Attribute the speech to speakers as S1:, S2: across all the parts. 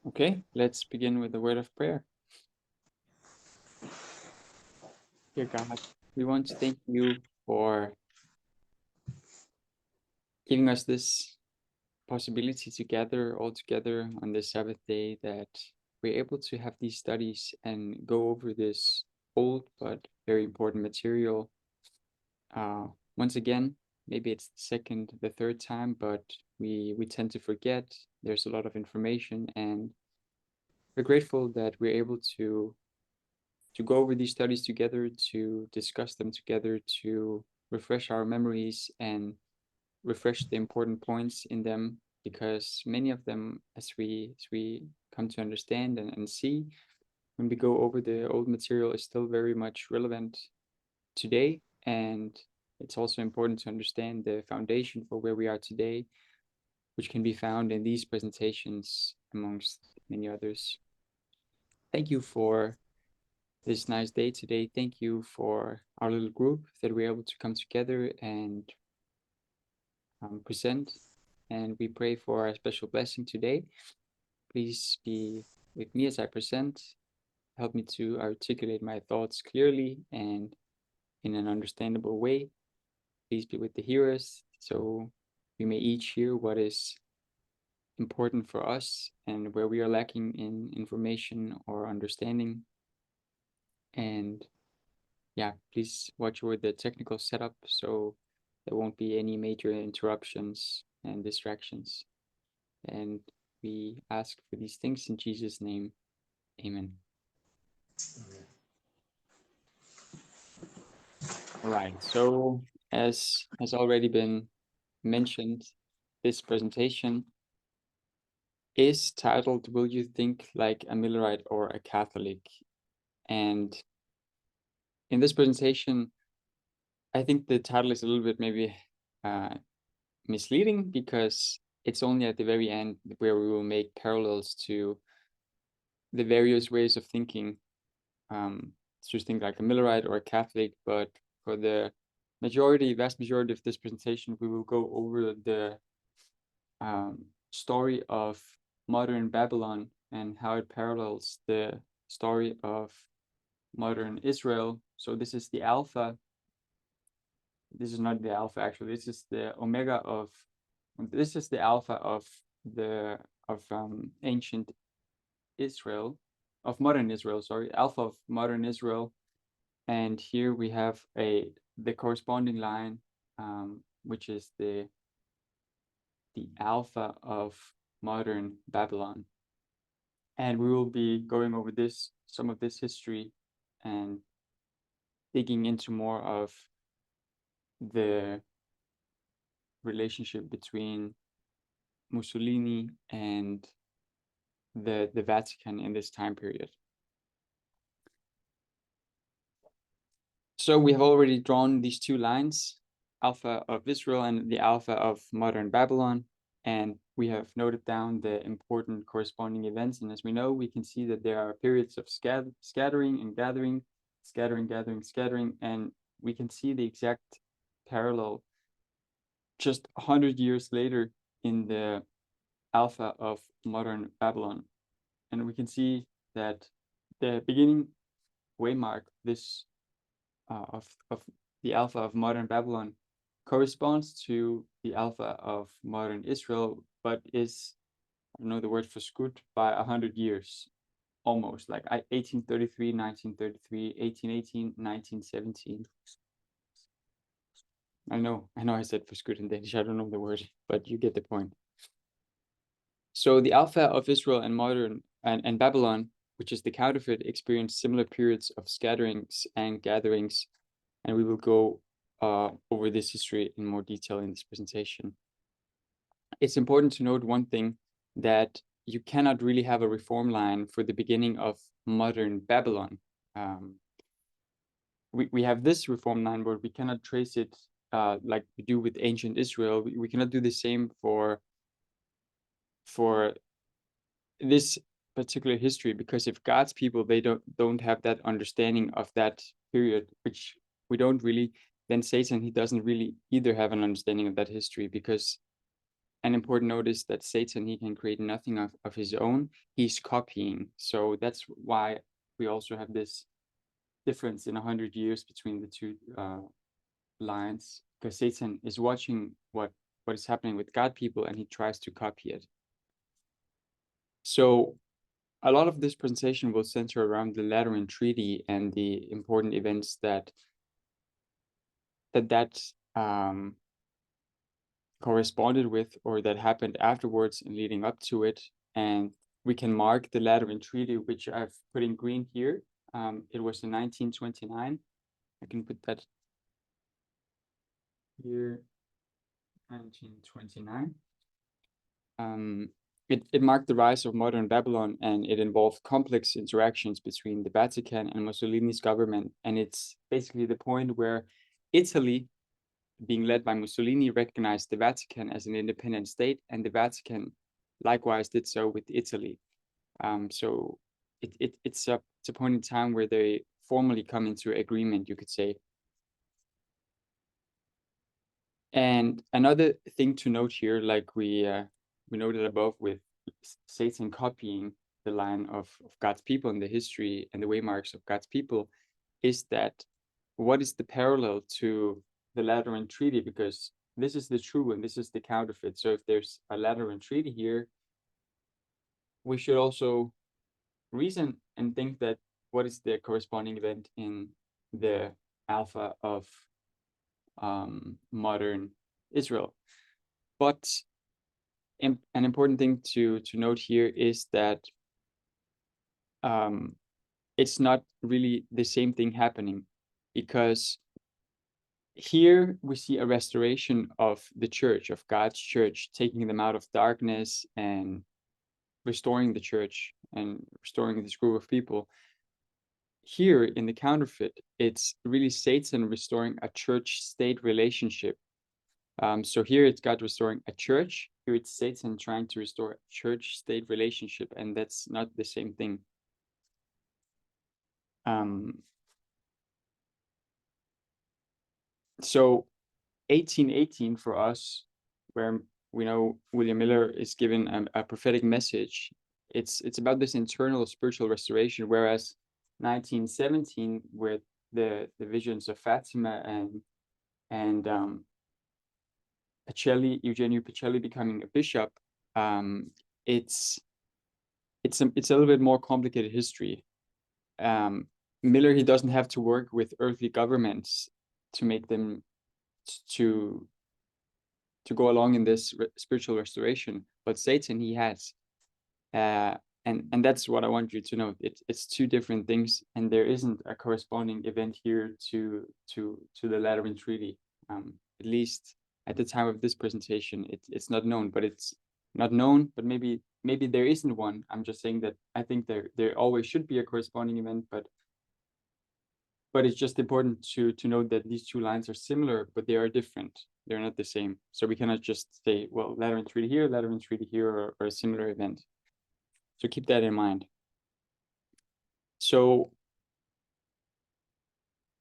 S1: Okay, let's begin with the word of prayer. Dear God, we want to thank you for giving us this possibility to gather all together on this Sabbath day, that we're able to have these studies and go over this old but very important material. Once again, maybe it's the third time, but we tend to forget. There's a lot of information, and we're grateful that we're able to go over these studies together, to discuss them together, to refresh our memories and refresh the important points in them, because many of them, as we come to understand and see when we go over the old material, is still very much relevant today. And it's also important to understand the foundation for where we are today, which can be found in these presentations amongst many others. Thank you for this nice day today. Thank you for our little group that we're able to come together and present. And we pray for a special blessing today. Please be with me as I present. Help me to articulate my thoughts clearly and in an understandable way. Please be with the hearers, so we may each hear what is important for us and where we are lacking in information or understanding. And yeah, please watch over the technical setup so there won't be any major interruptions and distractions. And we ask for these things in Jesus' name. Amen. All right. So as has already been mentioned, this presentation is titled, "Will You Think Like a Millerite or a Catholic?" And in this presentation, I think the title is a little bit maybe misleading, because it's only at the very end where we will make parallels to the various ways of thinking, to think like a Millerite or a Catholic. But for the vast majority of this presentation, we will go over the story of modern Babylon and how it parallels the story of modern Israel. So this is the alpha. This is not the alpha, actually. This is the omega of. This is the alpha of ancient Israel, of modern Israel. Sorry, alpha of modern Israel. And here we have the corresponding line, which is the alpha of modern Babylon. And we will be going over some of this history and digging into more of the relationship between Mussolini and the Vatican in this time period. So we have already drawn these two lines, alpha of Israel and the alpha of modern Babylon, and we have noted down the important corresponding events. And as we know, we can see that there are periods of scattering and gathering, scattering, gathering, scattering, and we can see the exact parallel just 100 years later in the alpha of modern Babylon. And we can see that the beginning waymark of the alpha of modern Babylon corresponds to the alpha of modern Israel, but is, I don't know the word for 𝘃𝗀, by 100 years, almost, like 1833, 1933, 1818, 1917. I know I said for 𝘃𝗀 in Danish, I don't know the word, but you get the point. So the alpha of Israel and modern and Babylon, which is the counterfeit, experienced similar periods of scatterings and gatherings, and we will go over this history in more detail in this presentation. It's important to note one thing, that you cannot really have a reform line for the beginning of modern Babylon. We have this reform line, but we cannot trace it like we do with ancient Israel. We cannot do the same for this particular history, because if God's people, they don't have that understanding of that period, which we don't really, then Satan, he doesn't really either have an understanding of that history, because an important note is that Satan, he can create nothing of his own. He's copying. So that's why we also have this difference in 100 years between the two lines, because Satan is watching what is happening with God people, and he tries to copy it. So a lot of this presentation will center around the Lateran Treaty and the important events that corresponded with, or that happened afterwards and leading up to it. And we can mark the Lateran Treaty, which I've put in green here. It was in 1929. I can put that here, 1929. It marked the rise of modern Babylon, and it involved complex interactions between the Vatican and Mussolini's government. And it's basically the point where Italy, being led by Mussolini, recognized the Vatican as an independent state, and the Vatican likewise did so with Italy. So it's a point in time where they formally come into agreement, you could say. And another thing to note here, like we noted above with Satan copying the line of God's people in the history and the waymarks of God's people, is that what is the parallel to the Lateran Treaty? Because this is the true and this is the counterfeit. So if there's a Lateran Treaty here, we should also reason and think that what is the corresponding event in the alpha of modern Israel. But an important thing to note here is that it's not really the same thing happening, because here we see a restoration of the church, of God's church, taking them out of darkness and restoring the church and restoring this group of people. Here in the counterfeit, it's really Satan restoring a church-state relationship. So here it's God restoring a church. Here it's Satan trying to restore a church-state relationship, and that's not the same thing. So 1818 for us, where we know William Miller is given a prophetic message, it's about this internal spiritual restoration, whereas 1917, with the visions of Fatima and Eugenio Pacelli becoming a bishop, it's a little bit more complicated history. Miller, he doesn't have to work with earthly governments to make them to go along in this spiritual restoration, but Satan, he has. And that's what I want you to know. It's two different things, and there isn't a corresponding event here to the Lateran Treaty. At least at the time of this presentation, it's not known, but it's not known, but maybe there isn't one. I'm just saying that I think there always should be a corresponding event, but it's just important to note that these two lines are similar, but they are different. They're not the same. So we cannot just say, well, Lateran Treaty here, or a similar event. So keep that in mind. So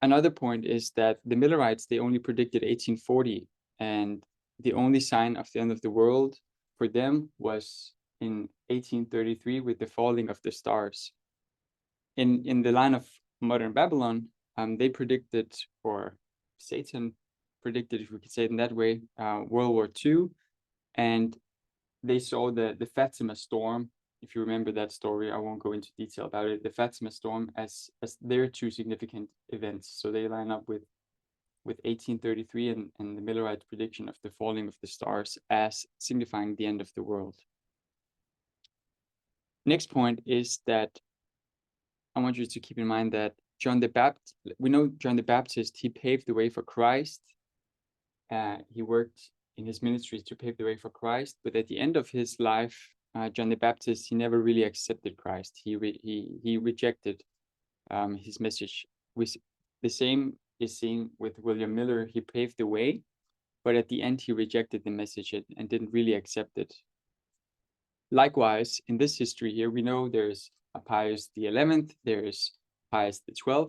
S1: another point is that the Millerites, they only predicted 1840, and the only sign of the end of the world for them was in 1833 with the falling of the stars. In the line of modern Babylon, they predicted, or Satan predicted, if we could say it in that way, World War II, and they saw the Fatima storm. If you remember that story, I won't go into detail about it. The Fatima storm as their two significant events. So they line up with 1833 and the Millerite prediction of the falling of the stars as signifying the end of the world. Next point is that I want you to keep in mind that John the Baptist, we know John the Baptist, he paved the way for Christ. He worked in his ministries to pave the way for Christ, but at the end of his life, John the Baptist, he never really accepted Christ. He rejected his message. The same is seen with William Miller. He paved the way, but at the end he rejected the message and didn't really accept it. Likewise, in this history here, we know there's a Pius XI, there's Pius XII,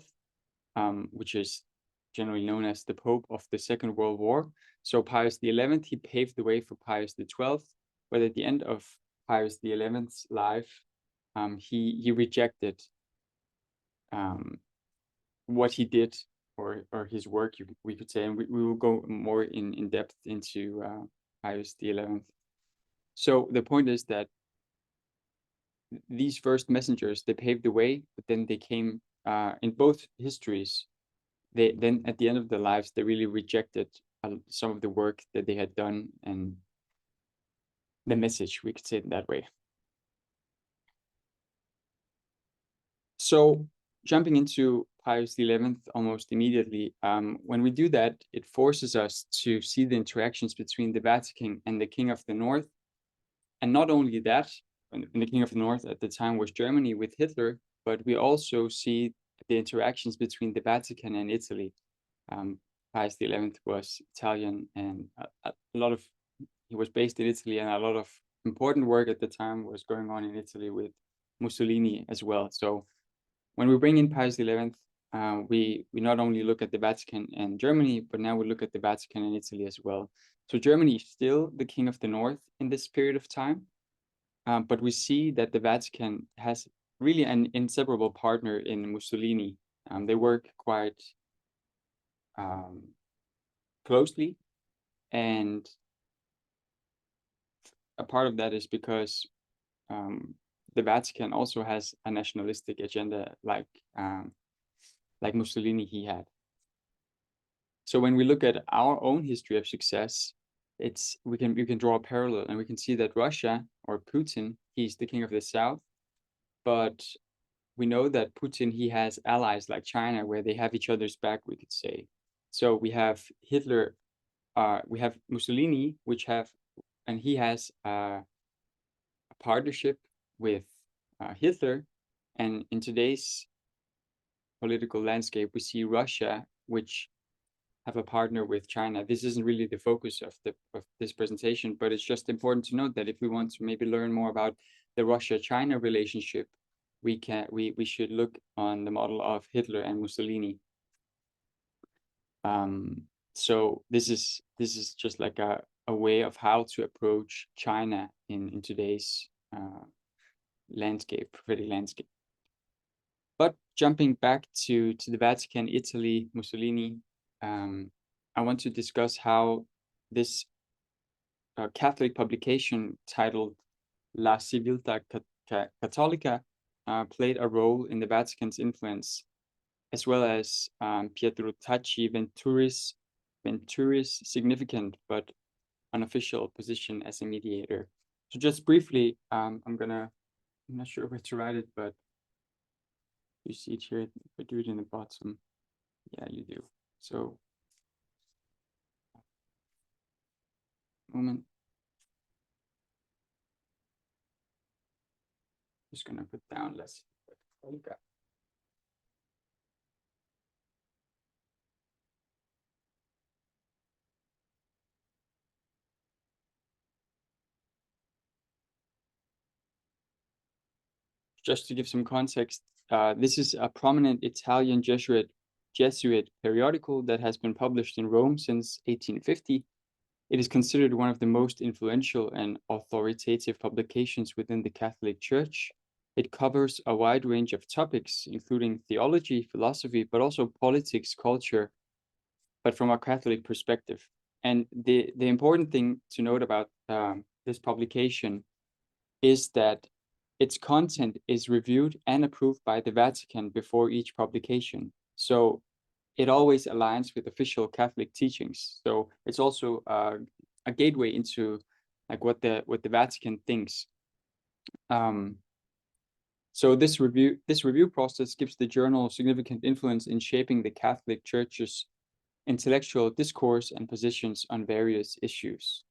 S1: which is generally known as the Pope of the Second World War. So Pius XI, he paved the way for Pius XII, but at the end of Pius XI's life, he rejected what he did, or his work, we could say, and we will go more in depth into Pius XI. So the point is that these first messengers, they paved the way, but then they came in both histories. They then at the end of their lives, they really rejected some of the work that they had done and the message, we could say it that way. So jumping into Pius XI almost immediately, when we do that, it forces us to see the interactions between the Vatican and the King of the North. And not only that, and the King of the North at the time was Germany with Hitler, but we also see the interactions between the Vatican and Italy. Pius XI was Italian, and he was based in Italy, and a lot of important work at the time was going on in Italy with Mussolini as well. So when we bring in Pius XI, we not only look at the Vatican and Germany, but now we look at the Vatican and Italy as well. So Germany is still the King of the North in this period of time, but we see that the Vatican has really an inseparable partner in Mussolini. They work quite closely, and a part of that is because the Vatican also has a nationalistic agenda like Mussolini he had. So when we look at our own history of success, we can draw a parallel, and we can see that Russia, or Putin, he's the king of the South, but we know that Putin, he has allies like China, where they have each other's back, we could say. So we have Hitler, we have Mussolini, and he has a partnership with Hitler, and in today's political landscape, we see Russia, which have a partner with China. This isn't really the focus of this presentation, but it's just important to note that if we want to maybe learn more about the Russia-China relationship, we should look on the model of Hitler and Mussolini. So this is just like a way of how to approach China in today's prophetic landscape. But jumping back to the Vatican, Italy, Mussolini, I want to discuss how this Catholic publication titled 𝗂𝗶𝗶𝗲𝗃 𝗂𝗃𝗃𝗃 played a role in the Vatican's influence, as well as Pietro Tacci Venturi's significant but unofficial position as a mediator. So just briefly, I'm not sure where to write it, but you see it here. If I do it in the bottom, yeah, you do. So, moment. Just gonna put down 𝗂𝗃𝗃𝗃𝗃. Just to give some context, this is a prominent Italian Jesuit periodical that has been published in Rome since 1850. It is considered one of the most influential and authoritative publications within the Catholic Church. It covers a wide range of topics, including theology, philosophy, but also politics, culture, but from a Catholic perspective. And the important thing to note about this publication is that its content is reviewed and approved by the Vatican before each publication. So it always aligns with official Catholic teachings. So it's also a gateway into like what the Vatican thinks. So this review process gives the journal significant influence in shaping the Catholic Church's intellectual discourse and positions on various issues.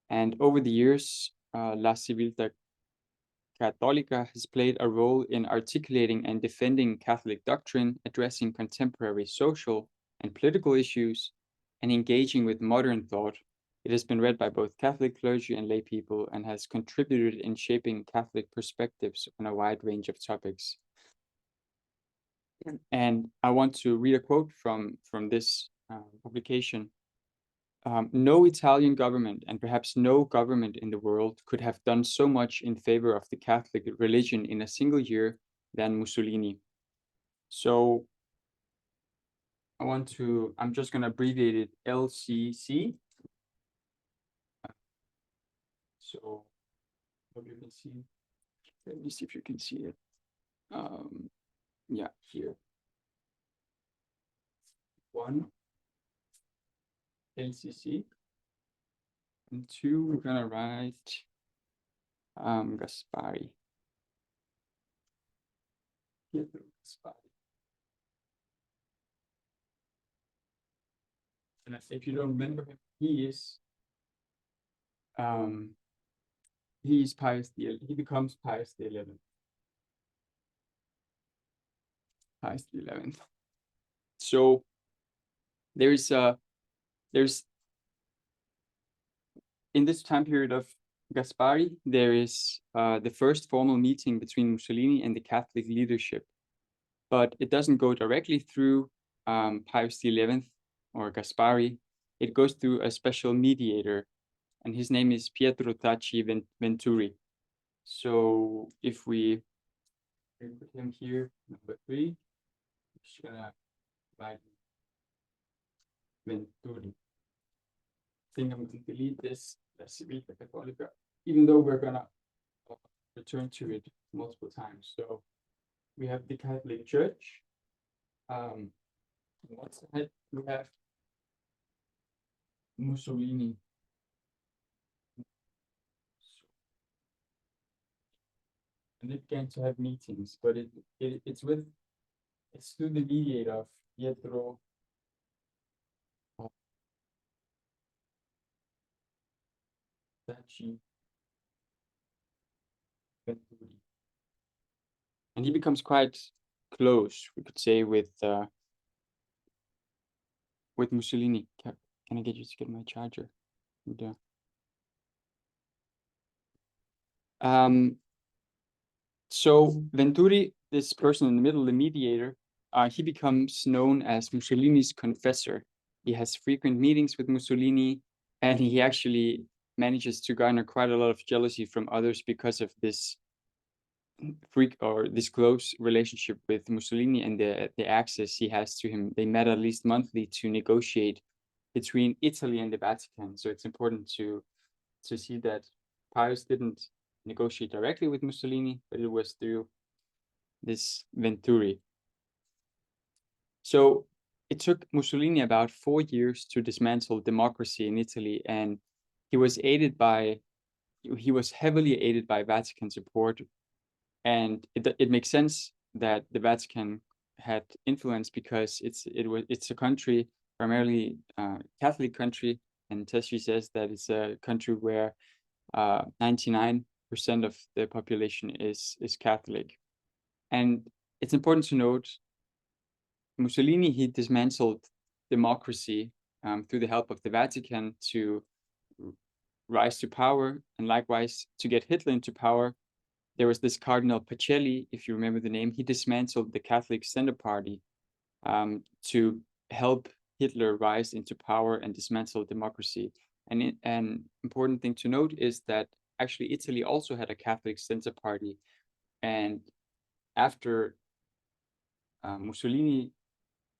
S1: And over the years, 𝗂𝗶𝗶𝗃𝗃 has played a role in articulating and defending Catholic doctrine, addressing contemporary social and political issues, and engaging with modern thought. It has been read by both Catholic clergy and lay people, and has contributed in shaping Catholic perspectives on a wide range of topics. And I want to read a quote from this publication. no Italian government, and perhaps no government in the world, could have done so much in favor of the Catholic religion in a single year than Mussolini. So I'm just going to abbreviate it LCC. So hope you can see. Let me see if you can see it. Yeah, here. 1, LCC. And 2, we're gonna write 𝗂𝗶𝗱𝗲𝗏. 𝗂𝗶𝗴𝗂𝗏. And if you don't remember him, he's Pius the he becomes Pius the 11th. Pius the 11th. So there's in this time period of 𝗂𝗶𝗱𝗲𝗏, there is the first formal meeting between Mussolini and the Catholic leadership, but it doesn't go directly through Pius the 11th or 𝗂𝗶𝗱𝗏. It goes through a special mediator, and his name is 𝘃𝗶𝗱𝗲𝗏𝗵 Venturi. So if we put him here, number 3, we're just gonna write Venturi. I think I'm going to delete this Zevende-dags Catholica, even though we're gonna return to it multiple times. So we have the Catholic Church. On one side we have Mussolini. And it began to have meetings, but it's through the mediator of 𝗃𝗵𝗃𝗄𝗏 Venturi. And he becomes quite close, we could say, with Mussolini. Can I get you to get my charger? So Venturi, this person in the middle, the mediator, he becomes known as Mussolini's confessor. He has frequent meetings with Mussolini, and he actually manages to garner quite a lot of jealousy from others because of this this close relationship with Mussolini and the access he has to him. They met at least monthly to negotiate between Italy and the Vatican. So it's important to see that Pius didn't negotiate directly with Mussolini, but it was through this Venturi. So it took Mussolini about 4 years to dismantle democracy in Italy, and he was heavily aided by Vatican support. And it makes sense that the Vatican had influence because it's a country, primarily Catholic country, and Teschi says that it's a country where 99% of the population is Catholic. And it's important to note, Mussolini, he dismantled democracy through the help of the Vatican to rise to power, and likewise to get Hitler into power. There was this Cardinal Pacelli, if you remember the name. He dismantled the Catholic Center Party to help Hitler rise into power and dismantle democracy. And an important thing to note is that actually Italy also had a Catholic Center Party, and after Mussolini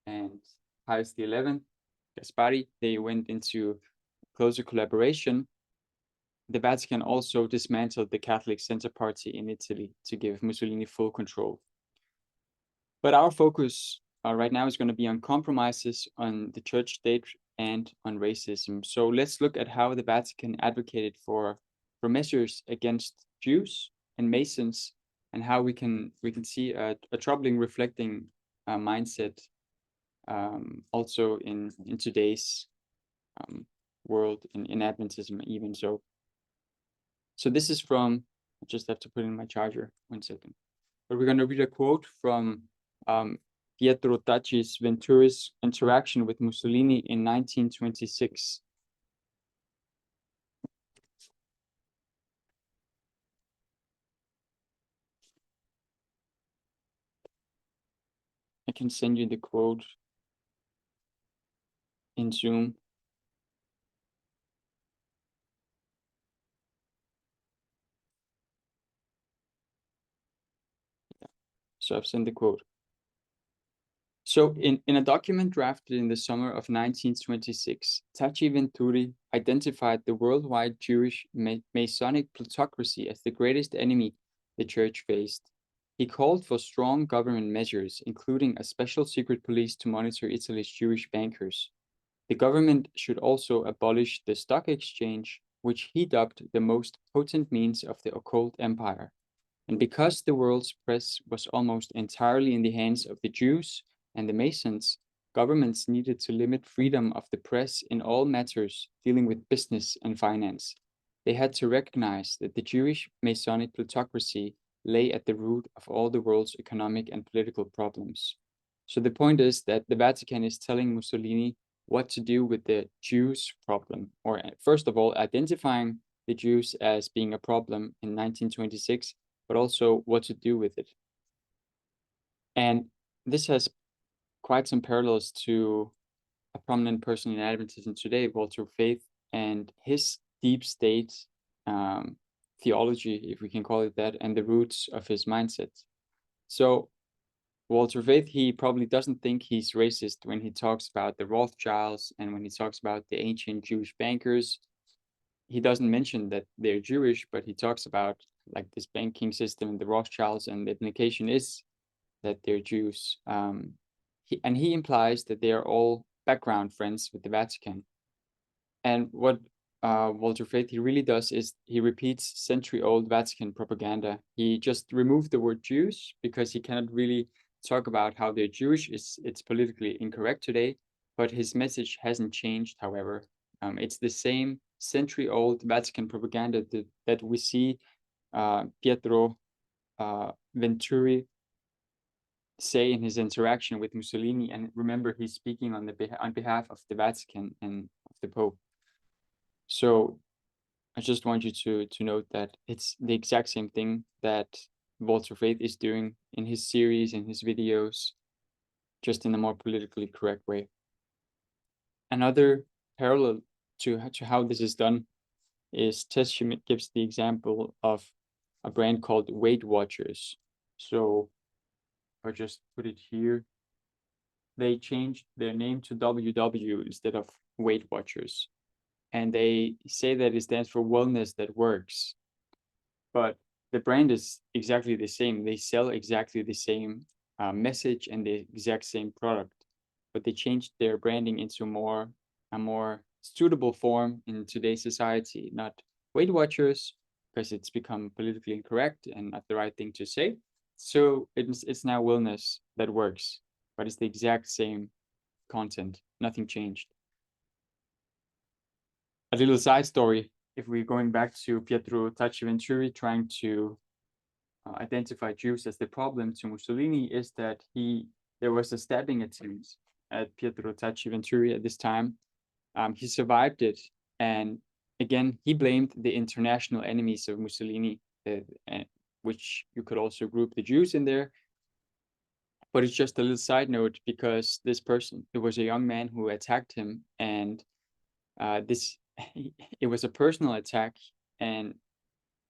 S1: and Pius XI, 𝗂𝗶𝗱𝗲𝗏, they went into closer collaboration. The Vatican also dismantled the Catholic Center Party in Italy to give Mussolini full control. But our focus right now is going to be on compromises on the church state and on racism. So let's look at how the Vatican advocated for measures against Jews and Masons, and how we can see a troubling reflecting mindset also in today's world, in Adventism even. So this is from, I just have to put in my charger, 1 second. But we're going to read a quote from Pietro Venturi's interaction with Mussolini in 1926. I can send you the quote in Zoom. So I've sent the quote. So in a document drafted in the summer of 1926, 𝘃𝗶𝗃𝗲𝗃𝗃𝗃𝗃 identified the worldwide Jewish Masonic plutocracy as the greatest enemy the church faced. He called for strong government measures, including a special secret police to monitor Italy's Jewish bankers. The government should also abolish the stock exchange, which he dubbed the most potent means of the occult empire. And because the world's press was almost entirely in the hands of the Jews and the Masons, governments needed to limit freedom of the press in all matters dealing with business and finance. They had to recognize that the Jewish Masonic plutocracy lay at the root of all the world's economic and political problems. So the point is that the Vatican is telling Mussolini what to do with the Jews problem, or first of all, identifying the Jews as being a problem in 1926, but also what to do with it. And this has quite some parallels to a prominent person in Adventism today, Walter Faith, and his deep state theology, if we can call it that, and the roots of his mindset. So Walter Faith, he probably doesn't think he's racist when he talks about the Rothschilds and when he talks about the ancient Jewish bankers. He doesn't mention that they're Jewish, but he talks about like this banking system and the Rothschilds, and the implication is that they're Jews. He implies that they are all background friends with the Vatican. And what Walter Faith, he really does is he repeats century-old Vatican propaganda. He just removed the word Jews because he cannot really talk about how they're Jewish. It's politically incorrect today, but his message hasn't changed, however. It's the same century-old Vatican propaganda that we see Pietro Venturi say in his interaction with Mussolini. And remember, he's speaking on behalf of the Vatican and of the Pope. So I just want you to note that it's the exact same thing that Walter Faith is doing in his series, in his videos, just in a more politically correct way. Another parallel to how this is done is 𝘃𝗶𝗃𝗃𝗃 gives the example of a brand called Weight Watchers. So if I just put it here, they changed their name to WW instead of Weight Watchers. And they say that it stands for wellness that works. But the brand is exactly the same. They sell exactly the same message and the exact same product, but they changed their branding into a more suitable form in today's society, not Weight Watchers, because it's become politically incorrect and not the right thing to say. So it's now wellness that works, but it's the exact same content, nothing changed. A little side story, if we're going back to Pietro 𝘃𝗶𝗃𝗃𝗃 trying to identify Jews as the problem to Mussolini, is that there was a stabbing attempt at Pietro 𝘃𝗃𝗃𝗃𝗃 at this time. He survived it, and again, he blamed the international enemies of Mussolini, which you could also group the Jews in there. But it's just a little side note, because this person, it was a young man who attacked him, and it was a personal attack, and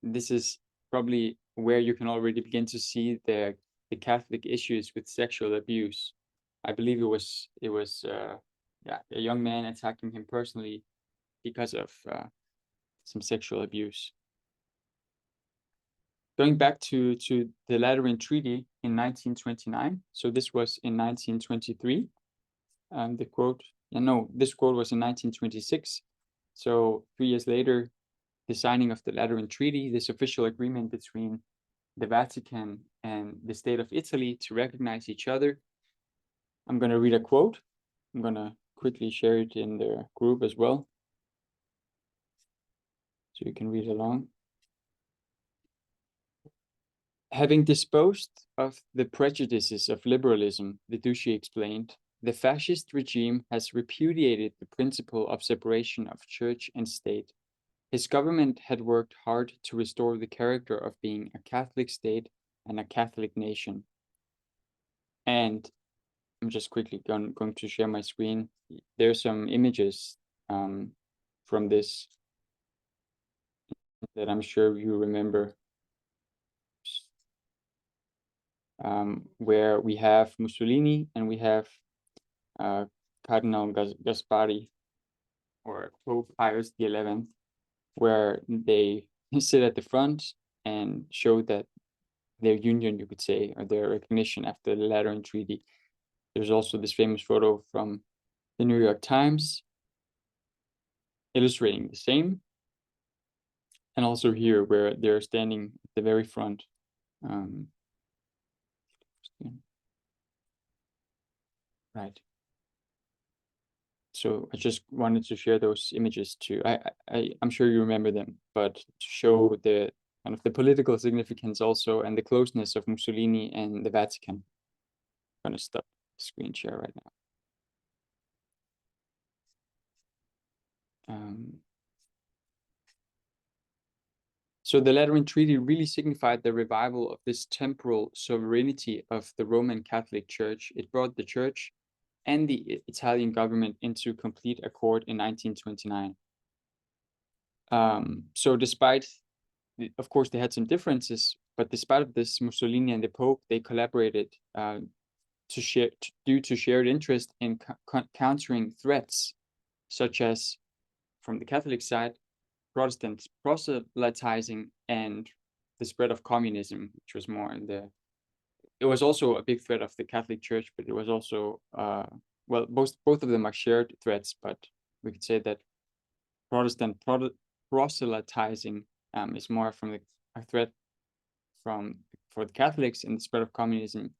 S1: this is probably where you can already begin to see the Catholic issues with sexual abuse. I believe it was a young man attacking him personally because of some sexual abuse. Going back to the Lateran Treaty in 1929. So this was in 1923. This quote was in 1926. So 3 years later, the signing of the Lateran Treaty, this official agreement between the Vatican and the state of Italy to recognize each other. I'm going to read a quote. I'm going to quickly share it in the group as well, so you can read along. Having disposed of the prejudices of liberalism, Viducci explained, the fascist regime has repudiated the principle of separation of church and state. His government had worked hard to restore the character of being a Catholic state and a Catholic nation. And I'm just quickly going to share my screen. There's some images from this that I'm sure you remember. where we have Mussolini and we have Cardinal Gaspari, or Pope Pius XI, where they sit at the front and show that their union, you could say, or their recognition after the Lateran Treaty. There's also this famous photo from the New York Times illustrating the same. And also here, where they're standing at the very front. Right. So I just wanted to share those images too. I'm sure you remember them, but to show the kind of the political significance also and the closeness of Mussolini and the Vatican. I'm gonna stop the screen share right now. So the Lateran Treaty really signified the revival of this temporal sovereignty of the Roman Catholic Church. It brought the Church and the Italian government into complete accord in 1929. So despite, of course, they had some differences, but despite this, Mussolini and the Pope, they collaborated due to shared interest in countering threats, such as, from the Catholic side, Protestant proselytizing and the spread of communism, which was more in the. It was also a big threat of the Catholic Church, but it was also well, both of them are shared threats, but we could say that Protestant proselytizing is more from a threat for the Catholics, and the spread of communism.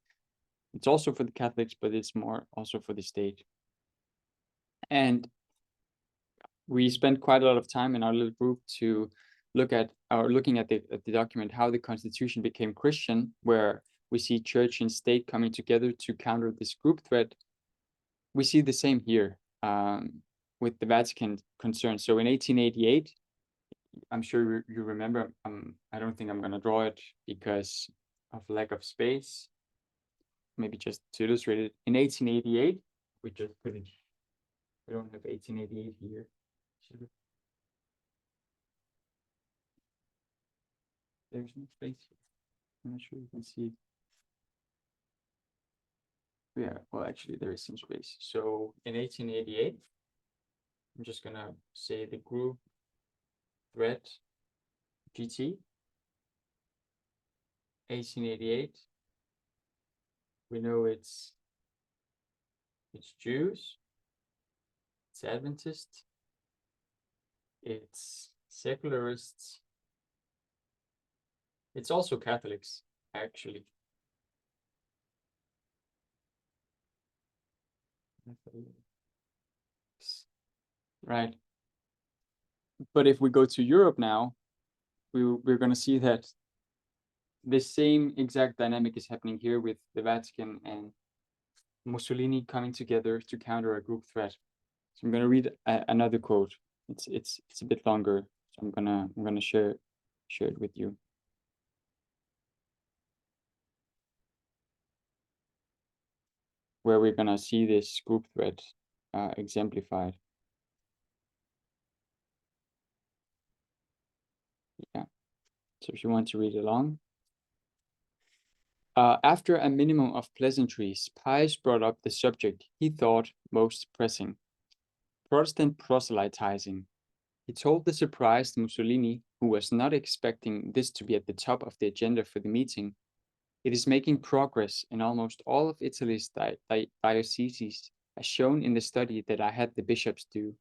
S1: It's also for the Catholics, but it's more also for the state. And we spent quite a lot of time in our little group to looking at the document How the Constitution Became Christian, where we see church and state coming together to counter this group threat. We see the same here with the Vatican concern. So in 1888, I'm sure you remember, I don't think I'm going to draw it because of lack of space. Maybe just to illustrate it, in 1888, we just put it, we don't have 1888 here. There's no space here. I'm not sure you can see it. Yeah, well, actually, there is some space. So in 1888, I'm just going to say the group threat GT. 1888. We know it's Jews, it's Adventists, it's secularists, it's also Catholics, actually. Right. But if we go to Europe now, we're going to see that the same exact dynamic is happening here with the Vatican and Mussolini coming together to counter a group threat. So I'm going to read another quote. It's a bit longer, so I'm gonna share it with you. Where we're gonna see this group threat exemplified. Yeah. So if you want to read along. After a minimum of pleasantries, Pius brought up the subject he thought most pressing: Protestant proselytizing. He told the surprised Mussolini, who was not expecting this to be at the top of the agenda for the meeting, it is making progress in almost all of Italy's dioceses, as shown in the study that I had the bishops do.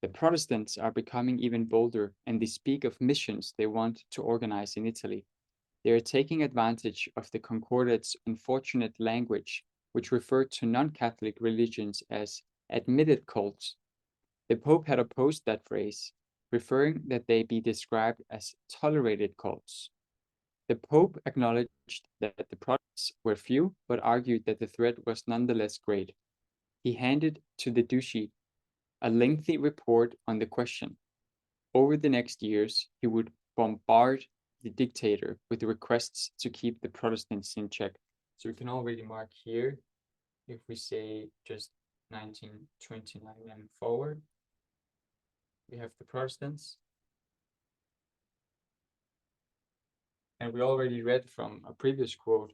S1: The Protestants are becoming even bolder, and they speak of missions they want to organize in Italy. They are taking advantage of the Concordate's unfortunate language, which referred to non-Catholic religions as admitted cults. The Pope had opposed that phrase, preferring that they be described as tolerated cults. The Pope acknowledged that the Protestants were few, but argued that the threat was nonetheless great. He handed to the duchy a lengthy report on the question. Over the next years, he would bombard the dictator with requests to keep the Protestants in check. So we can already mark here, if we say just 1929 and forward, we have the Protestants. And we already read from a previous quote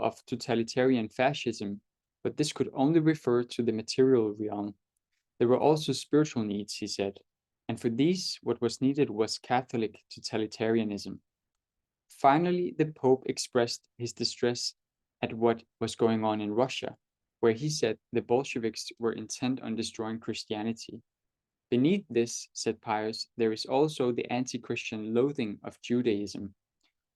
S1: of totalitarian fascism, but this could only refer to the material realm. There were also spiritual needs, he said, and for these, what was needed was Catholic totalitarianism. Finally, the Pope expressed his distress at what was going on in Russia, where he said the Bolsheviks were intent on destroying Christianity. Beneath this, said Pius, there is also the anti-Christian loathing of Judaism.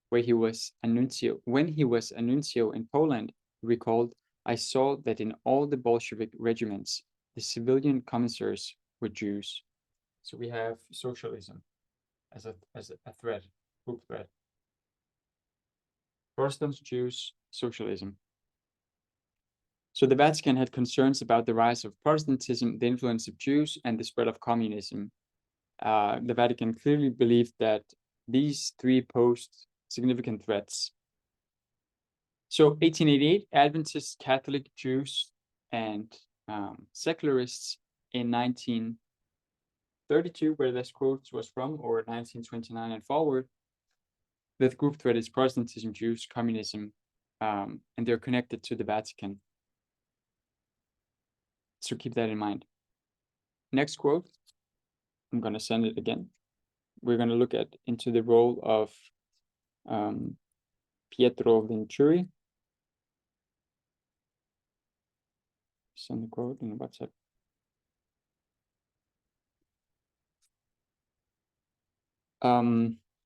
S1: When he was a nuncio in Poland, he recalled, I saw that in all the Bolshevik regiments, the civilian commissars were Jews. So we have socialism as a threat, group threat. Protestants, Jews, socialism. So the Vatican had concerns about the rise of Protestantism, the influence of Jews, and the spread of communism. The Vatican clearly believed that these three posed significant threats. So 1888, Adventists, Catholic, Jews, and secularists in 1932, where this quote was from, or 1929 and forward, the group threat is Protestantism, Jews, communism, and they're connected to the Vatican. So keep that in mind. Next quote, I'm going to send it again. We're going to look into the role of Pietro Venturi. Send the quote in WhatsApp.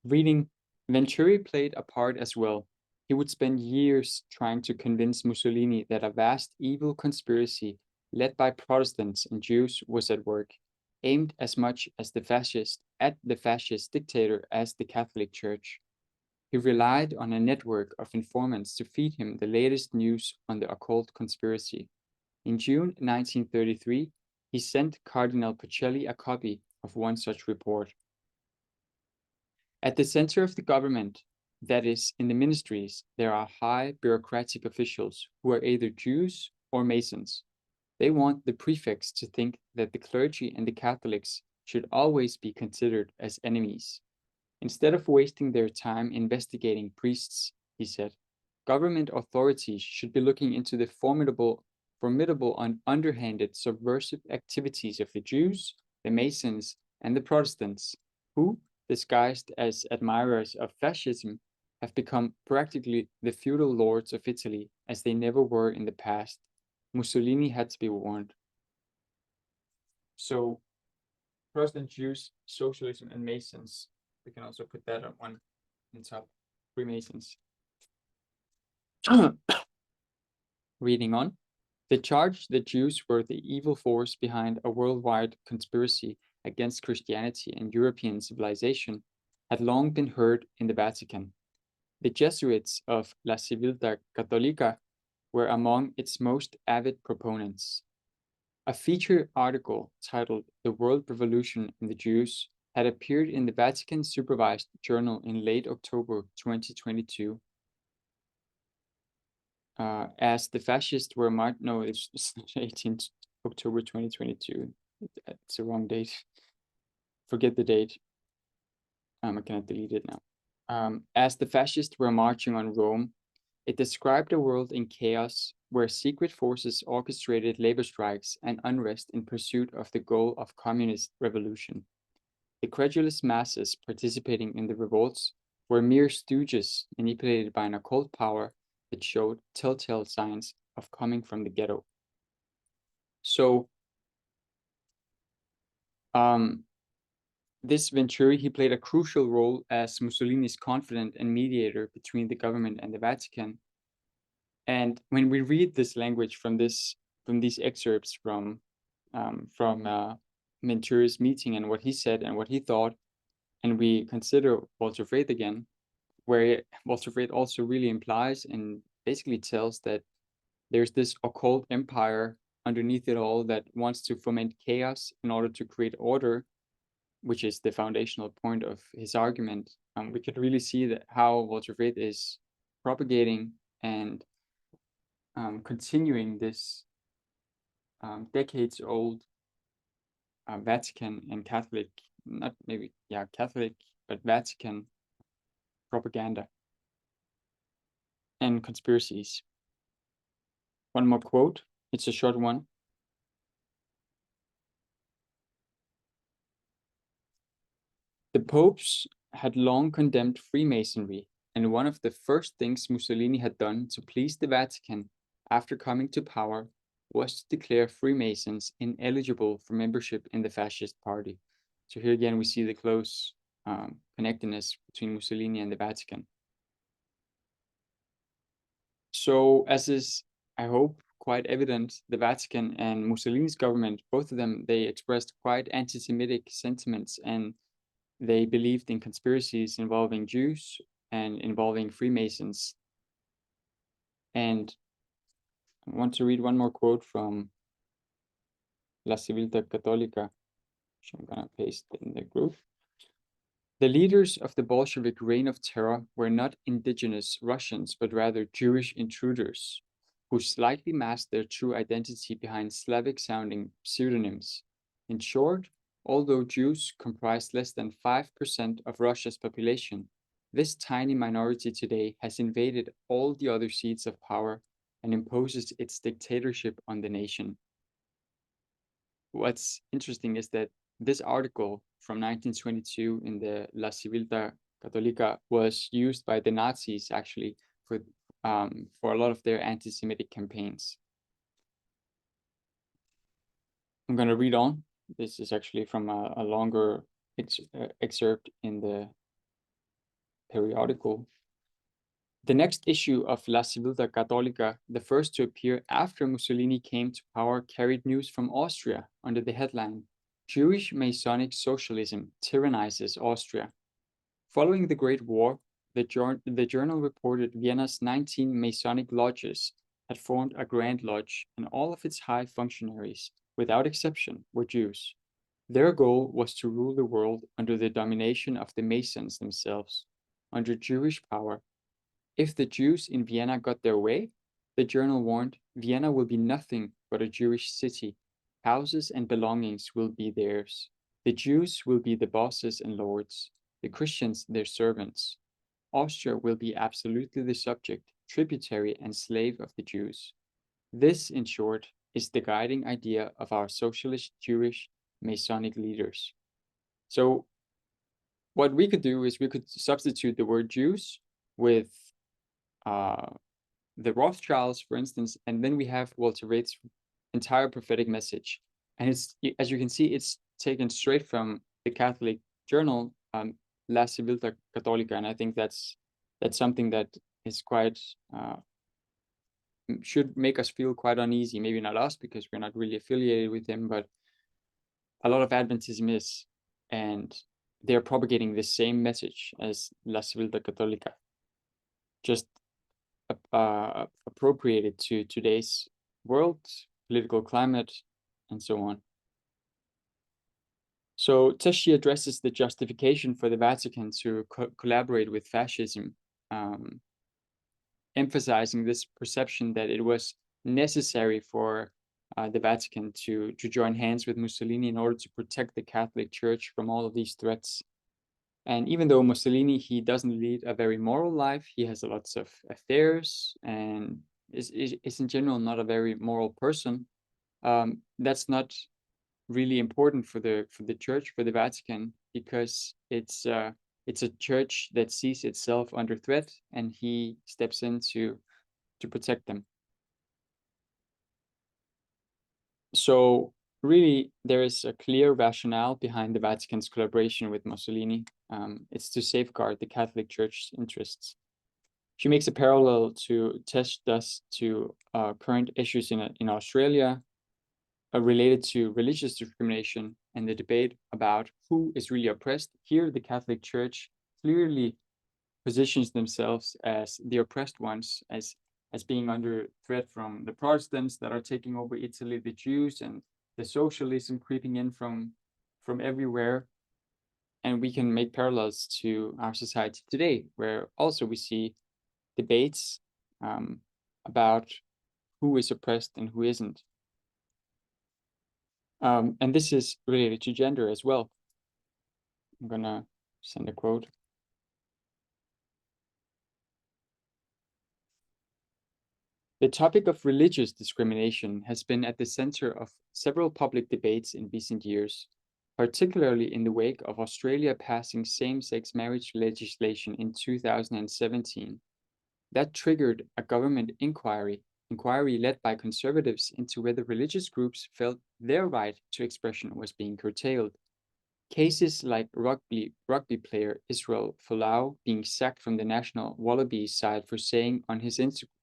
S1: Reading, Venturi played a part as well. He would spend years trying to convince Mussolini that a vast evil conspiracy led by Protestants and Jews was at work, aimed as much as the fascist dictator as the Catholic Church. He relied on a network of informants to feed him the latest news on the occult conspiracy. In June 1933, he sent Cardinal Pacelli a copy of one such report. At the center of the government, that is, in the ministries, there are high bureaucratic officials who are either Jews or Masons. They want the prefects to think that the clergy and the Catholics should always be considered as enemies. Instead of wasting their time investigating priests, he said, government authorities should be looking into the formidable and underhanded subversive activities of the Jews, the Masons, and the Protestants, who, disguised as admirers of fascism, have become practically the feudal lords of Italy as they never were in the past. Mussolini had to be warned. So, Protestant, Jews, socialism, and Masons. We can also put that on one on top. Freemasons. Reading on. The charge that Jews were the evil force behind a worldwide conspiracy against Christianity and European civilization had long been heard in the Vatican. The Jesuits of La Civiltà Católica were among its most avid proponents. A feature article titled The World Revolution and the Jews had appeared in the Vatican supervised journal in late October 2022. As the fascists were marked, no, it's 18th October 2022. It's the wrong date. Forget the date. I cannot delete it now. As the fascists were marching on Rome, it described a world in chaos where secret forces orchestrated labor strikes and unrest in pursuit of the goal of communist revolution. The credulous masses participating in the revolts were mere stooges manipulated by an occult power that showed telltale signs of coming from the ghetto. So, this Venturi, he played a crucial role as Mussolini's confidant and mediator between the government and the Vatican. And when we read this language from these excerpts from Venturi's meeting and what he said and what he thought, and we consider Walter Frith again, where Walter Frith also really implies and basically tells that there's this occult empire underneath it all that wants to foment chaos in order to create order, which is the foundational point of his argument. We could really see that how Walter Frith is propagating and continuing this decades-old Vatican and Catholic, Catholic, but Vatican propaganda and conspiracies. One more quote, it's a short one. The popes had long condemned Freemasonry, and one of the first things Mussolini had done to please the Vatican after coming to power was to declare Freemasons ineligible for membership in the fascist party. So here again, we see the close connectedness between Mussolini and the Vatican. So as is, I hope, quite evident, the Vatican and Mussolini's government, both of them, they expressed quite anti-Semitic sentiments, and they believed in conspiracies involving Jews and involving Freemasons. And I want to read one more quote from 𝘂𝗶𝗱𝗲𝗿, which I'm going to paste in the group. The leaders of the Bolshevik reign of terror were not indigenous Russians, but rather Jewish intruders, who slightly masked their true identity behind Slavic-sounding pseudonyms. In short, although Jews comprise less than 5% of Russia's population, this tiny minority today has invaded all the other seats of power and imposes its dictatorship on the nation. What's interesting is that this article from 1922 in the 𝘂𝗶𝗱𝗲𝗿 was used by the Nazis actually for a lot of their anti-Semitic campaigns. I'm going to read on. This is actually from a longer excerpt in the periodical. The next issue of 𝘂𝗶𝗱𝗲𝗿, the first to appear after Mussolini came to power, carried news from Austria under the headline, Jewish Masonic Socialism Tyrannizes Austria. Following the Great War, the journal reported Vienna's 19 Masonic lodges had formed a Grand Lodge, and all of its high functionaries, without exception, were Jews. Their goal was to rule the world under the domination of the Masons themselves, under Jewish power. If the Jews in Vienna got their way, the journal warned, Vienna will be nothing but a Jewish city. Houses and belongings will be theirs. The Jews will be the bosses and lords, the Christians their servants. Austria will be absolutely the subject, tributary and slave of the Jews. This, in short, is the guiding idea of our socialist Jewish Masonic leaders. So what we could do is we could substitute the word Jews with the Rothschilds, for instance, and then we have Walter Reith's entire prophetic message. And it's, as you can see, it's taken straight from the Catholic journal, 𝘂𝗶𝗱𝗲𝗿, and I think that's something that is quite should make us feel quite uneasy. Maybe not us, because we're not really affiliated with him, but a lot of Adventism is, and they're propagating the same message as 𝘂𝗶𝗱𝗲𝗿, just appropriated to today's world, political climate, and so on. So 𝘃𝗍 addresses the justification for the Vatican to collaborate with fascism, emphasizing this perception that it was necessary for the Vatican to join hands with Mussolini in order to protect the Catholic Church from all of these threats. And even though Mussolini, he doesn't lead a very moral life, he has lots of affairs and is in general not a very moral person, that's not really important for the Church, for the Vatican, because it's a church that sees itself under threat, and he steps in to protect them. So really, there is a clear rationale behind the Vatican's collaboration with Mussolini. It's to safeguard the Catholic Church's interests. She makes a parallel to 𝘃𝗍 to current issues in Australia related to religious discrimination and the debate about who is really oppressed. Here, the Catholic Church clearly positions themselves as the oppressed ones, as being under threat from the Protestants that are taking over Italy, the Jews, and the socialism creeping in from everywhere. And we can make parallels to our society today, where also we see debates about who is oppressed and who isn't. And this is related to gender as well. I'm gonna send a quote. The topic of religious discrimination has been at the center of several public debates in recent years, particularly in the wake of Australia passing same-sex marriage legislation in 2017. That triggered a government inquiry led by conservatives into whether religious groups felt their right to expression was being curtailed. Cases like rugby player 𝗷𝗶𝗴𝗲𝗏 being sacked from the national Wallabies side for saying on his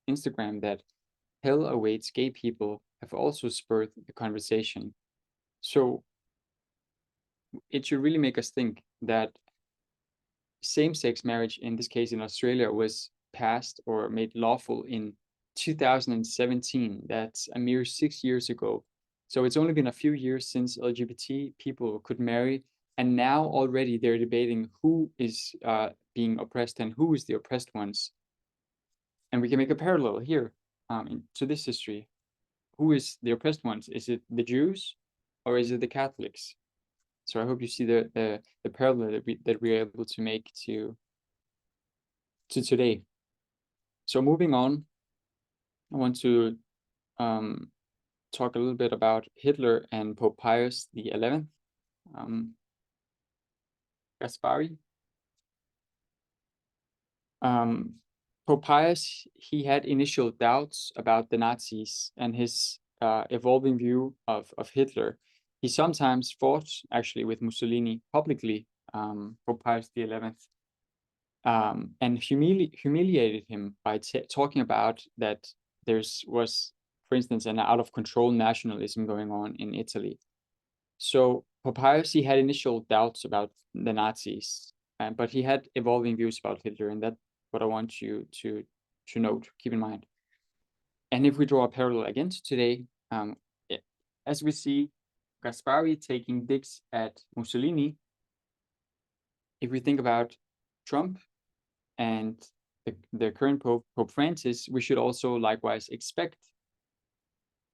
S1: Instagram that hell awaits gay people have also spurred the conversation. So it should really make us think that same-sex marriage, in this case in Australia, was passed or made lawful in 2017. That's a mere 6 years ago. So it's only been a few years since LGBT people could marry, and now already they're debating who is being oppressed and who is the oppressed ones. And we can make a parallel here to this history. Who is the oppressed ones? Is it the Jews or is it the Catholics? So I hope you see the parallel that we're able to make to today. So moving on, I want to talk a little bit about Hitler and Pope Pius XI. 𝗂𝗶𝗏𝗏𝗏𝗏. Pope Pius, he had initial doubts about the Nazis and his evolving view of Hitler. He sometimes fought actually with Mussolini publicly, Pope Pius XI, and humiliated him by talking about that there was, for instance, an out-of-control nationalism going on in Italy. So Pope Pius, he had initial doubts about the Nazis, but he had evolving views about Hitler, and that's what I want you to note, keep in mind. And if we draw a parallel again to today, as we see 𝗂𝗏𝗏𝗏𝗏 taking digs at Mussolini, if we think about Trump and the current Pope Francis, we should also likewise expect,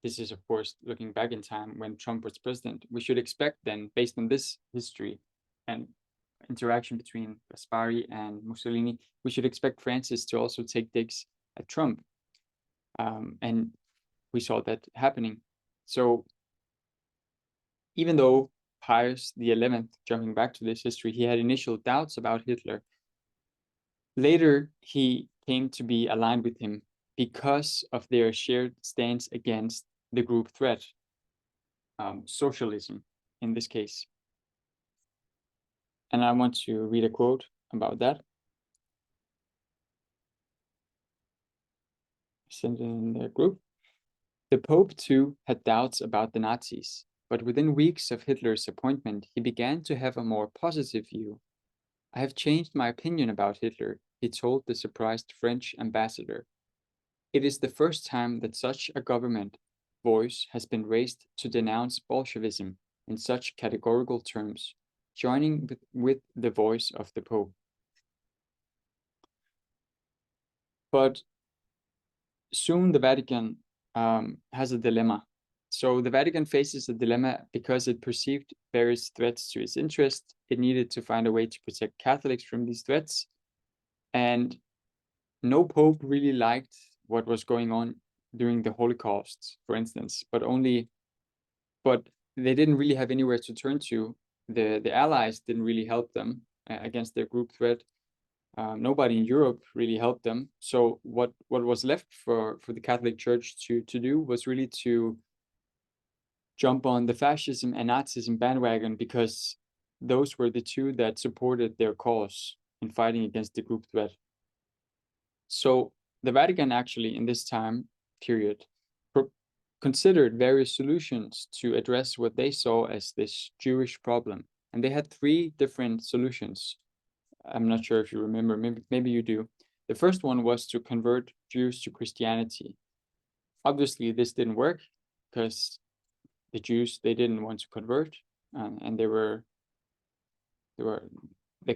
S1: this is of course looking back in time when Trump was president, we should expect then, based on this history and interaction between 𝗂𝗏𝗏𝗏𝗏 and Mussolini, we should expect Francis to also take digs at Trump. And we saw that happening. So even though Pius XI, jumping back to this history, he had initial doubts about Hitler, later he came to be aligned with him because of their shared stance against the group threat, socialism in this case. And I want to read a quote about that. Send it in the group. The Pope too had doubts about the Nazis, but within weeks of Hitler's appointment, he began to have a more positive view. I have changed my opinion about Hitler, he told the surprised French ambassador. It is the first time that such a government voice has been raised to denounce Bolshevism in such categorical terms, joining with the voice of the Pope. But soon the Vatican has a dilemma. So the Vatican faces a dilemma because it perceived various threats to its interest. It needed to find a way to protect Catholics from these threats. And no Pope really liked what was going on during the Holocaust, for instance, but they didn't really have anywhere to turn to. The Allies didn't really help them against their group threat. Nobody in Europe really helped them. So what was left for the Catholic Church to do was really to jump on the fascism and Nazism bandwagon, because those were the two that supported their cause in fighting against the group threat. So the Vatican actually in this time period considered various solutions to address what they saw as this Jewish problem. And they had 3 different solutions. I'm not sure if you remember, maybe you do. The first one was to convert Jews to Christianity. Obviously, this didn't work because the Jews, they didn't want to convert, and the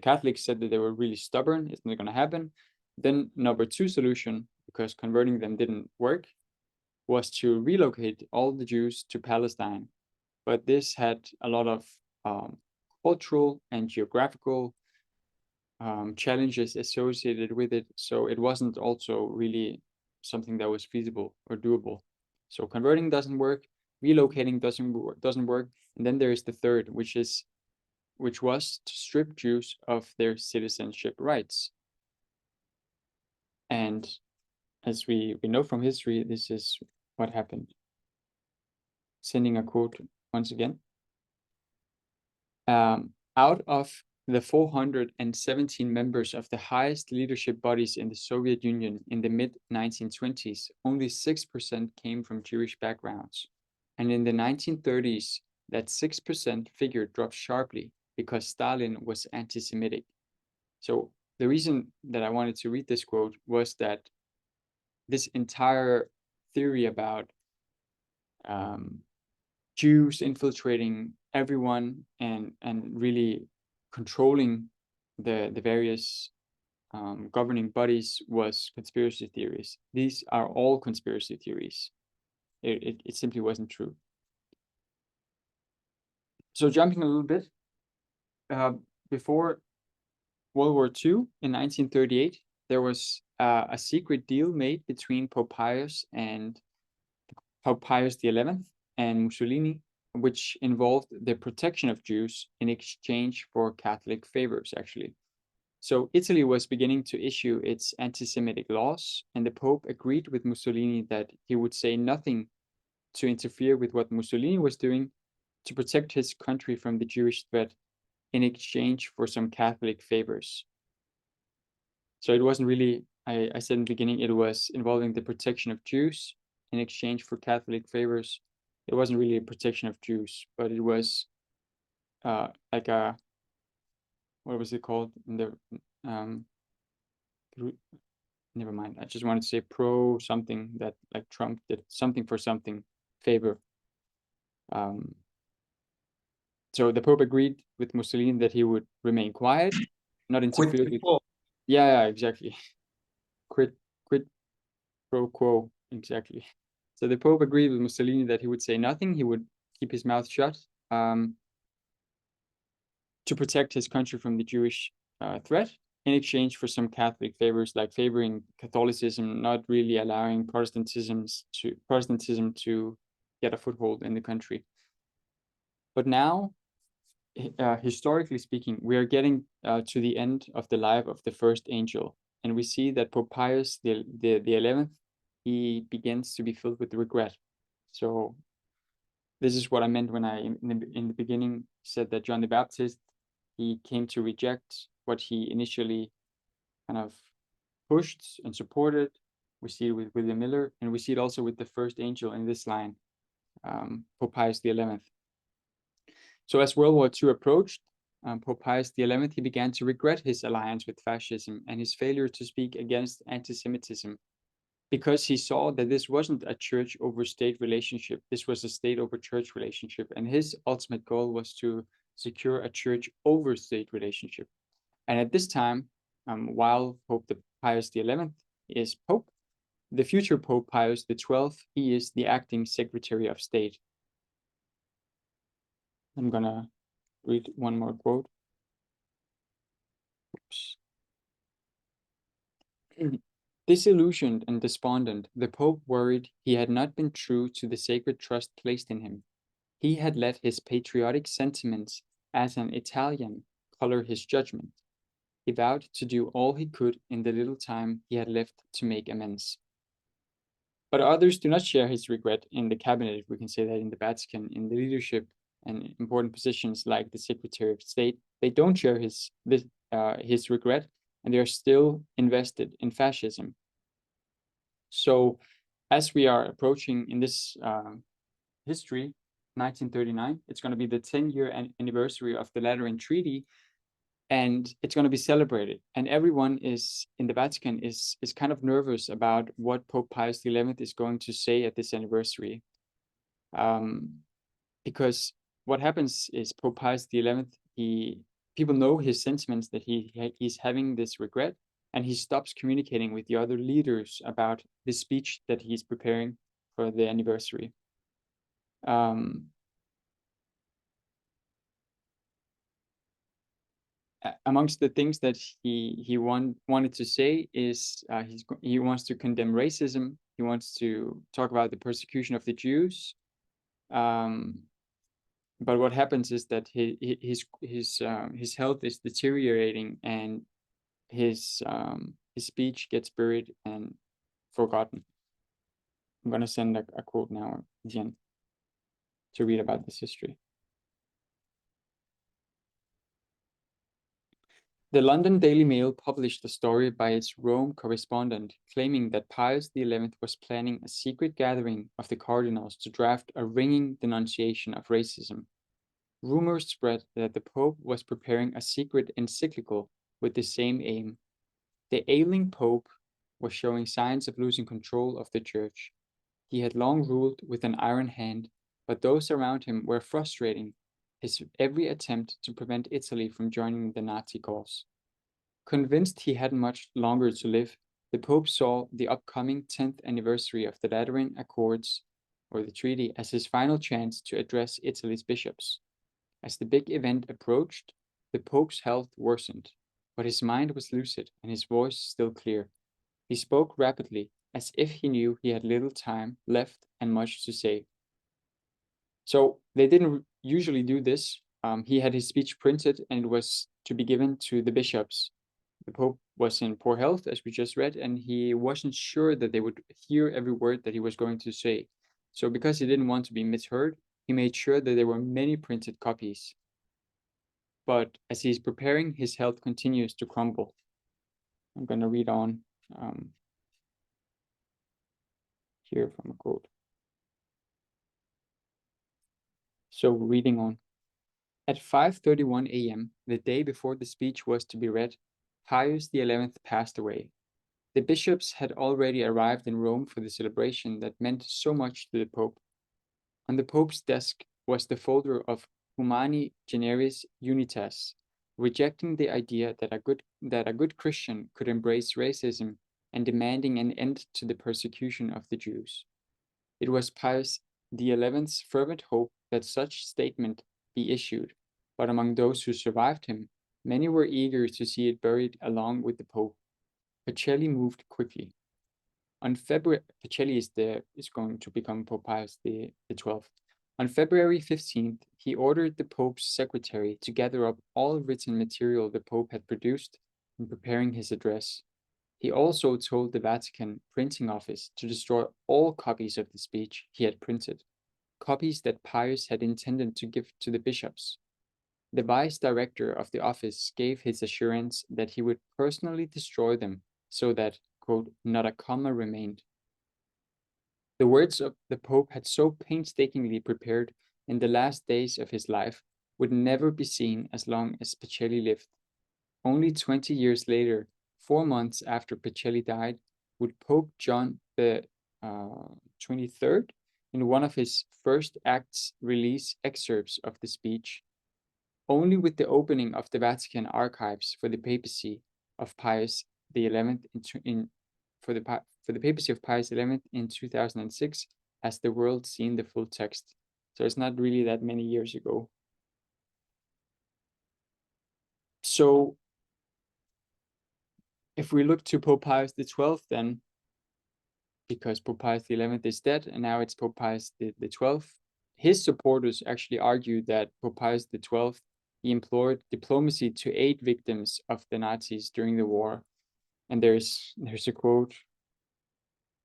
S1: Catholics said that they were really stubborn. It's not going to happen. Then number 2 solution, because converting them didn't work, was to relocate all the Jews to Palestine. but this had a lot of cultural and geographical challenges associated with it. So it wasn't also really something that was feasible or doable. So converting doesn't work, relocating doesn't work, and then there is the third, which was to strip Jews of their citizenship rights. And as we know from history, this is what happened. Sending a quote once again. Out of the 417 members of the highest leadership bodies in the Soviet Union in the mid-1920s, only 6% came from Jewish backgrounds. And in the 1930s, that 6% figure dropped sharply because Stalin was anti-Semitic. So the reason that I wanted to read this quote was that this entire theory about Jews infiltrating everyone and really controlling the various governing bodies was conspiracy theories. These are all conspiracy theories. It simply wasn't true. So jumping a little bit, before World War II in 1938, there was a secret deal made between Pope Pius and Pope Pius XI and Mussolini, which involved the protection of Jews in exchange for Catholic favors, actually. So Italy was beginning to issue its anti-Semitic laws, and the Pope agreed with Mussolini that he would say nothing to interfere with what Mussolini was doing to protect his country from the Jewish threat in exchange for some Catholic favors. So it wasn't really, I said in the beginning, it was involving the protection of Jews in exchange for Catholic favors. It wasn't really a protection of Jews, but it was like a, what was it called in the never mind. I just wanted to say pro something, that like Trump did something for something favor. So the Pope agreed with Mussolini that he would remain quiet, not interfere with. Yeah, exactly. Quid pro quo, exactly. So the Pope agreed with Mussolini that he would say nothing. He would keep his mouth shut to protect his country from the Jewish threat in exchange for some Catholic favors, like favoring Catholicism, not really allowing Protestantism to get a foothold in the country. But now, historically speaking, we are getting to the end of the life of the first angel, and we see that Pope Pius the 11th, he begins to be filled with regret. So this is what I meant when I in the beginning said that John the Baptist, he came to reject what he initially kind of pushed and supported. We see it with William Miller, and we see it also with the first angel in this line, Pope Pius the 11th. So as World War II approached, Pope Pius XI, he began to regret his alliance with fascism and his failure to speak against anti-Semitism, because he saw that this wasn't a church over state relationship. This was a state over church relationship. And his ultimate goal was to secure a church over state relationship. And at this time, while Pope Pius XI is Pope, the future Pope Pius XII, he is the acting Secretary of State. I'm gonna read one more quote. Oops. Disillusioned and despondent, the Pope worried he had not been true to the sacred trust placed in him. He had let his patriotic sentiments as an Italian color his judgment. He vowed to do all he could in the little time he had left to make amends. But others do not share his regret in the cabinet, we can say that in the Vatican, in the leadership and important positions like the Secretary of State. They don't share his regret, and they are still invested in fascism. So as we are approaching in this history, 1939, it's going to be the 10-year anniversary of the Lateran Treaty, and it's going to be celebrated. And everyone is in the Vatican is kind of nervous about what Pope Pius XI is going to say at this anniversary. Because what happens is Pope Pius XI, people know his sentiments, that he's having this regret, and he stops communicating with the other leaders about the speech that he's preparing for the anniversary. amongst the things that he wanted to say is he wants to condemn racism. He wants to talk about the persecution of the Jews. But what happens is that his health is deteriorating, and his speech gets buried and forgotten. I'm gonna send a quote now, Jen, to read about this history. The London Daily Mail published a story by its Rome correspondent claiming that Pius XI was planning a secret gathering of the cardinals to draft a ringing denunciation of racism. Rumors spread that the Pope was preparing a secret encyclical with the same aim. The ailing Pope was showing signs of losing control of the Church. He had long ruled with an iron hand, but those around him were frustrating his every attempt to prevent Italy from joining the Nazi cause. Convinced he hadn't much longer to live, the Pope saw the upcoming 10th anniversary of the Lateran Accords, or the treaty, as his final chance to address Italy's bishops. As the big event approached, the Pope's health worsened, but his mind was lucid and his voice still clear. He spoke rapidly, as if he knew he had little time left and much to say. So they didn't usually do this. He had his speech printed, and it was to be given to the bishops. The Pope was in poor health, as we just read, and he wasn't sure that they would hear every word that he was going to say. So because he didn't want to be misheard, he made sure that there were many printed copies. But as he's preparing, his health continues to crumble. I'm going to read on here from a quote. So reading on. At 5:31 a.m., the day before the speech was to be read, Pius XI passed away. The bishops had already arrived in Rome for the celebration that meant so much to the Pope. On the Pope's desk was the folder of Humani Generis Unitas, rejecting the idea that a good Christian could embrace racism and demanding an end to the persecution of the Jews. It was Pius XI's fervent hope that such statement be issued, but among those who survived him, many were eager to see it buried along with the Pope. 𝗶𝗃𝗃 moved quickly. 𝗶𝗃𝗃𝗃 is going to become Pope Pius the 12th. On February 15th, he ordered the Pope's secretary to gather up all written material the Pope had produced in preparing his address. He also told the Vatican printing office to destroy all copies of the speech he had printed, copies that Pius had intended to give to the bishops. The vice director of the office gave his assurance that he would personally destroy them so that, quote, not a comma remained. The words of the Pope had so painstakingly prepared in the last days of his life would never be seen as long as 𝗶𝗃𝗃 lived. Only 20 years later, 4 months after 𝗶𝗃𝗃 died, would Pope John the 23rd, in one of his first acts, release excerpts of the speech. Only with the opening of the Vatican archives for the papacy of Pius XI for the papacy of Pius XI in 2006 has the world seen the full text. So it's not really that many years ago. So if we look to Pope Pius XII, then, because Pope Pius XI is dead and now it's Pope Pius XII, his supporters actually argue that Pope Pius XII, he implored diplomacy to aid victims of the Nazis during the war. And there's a quote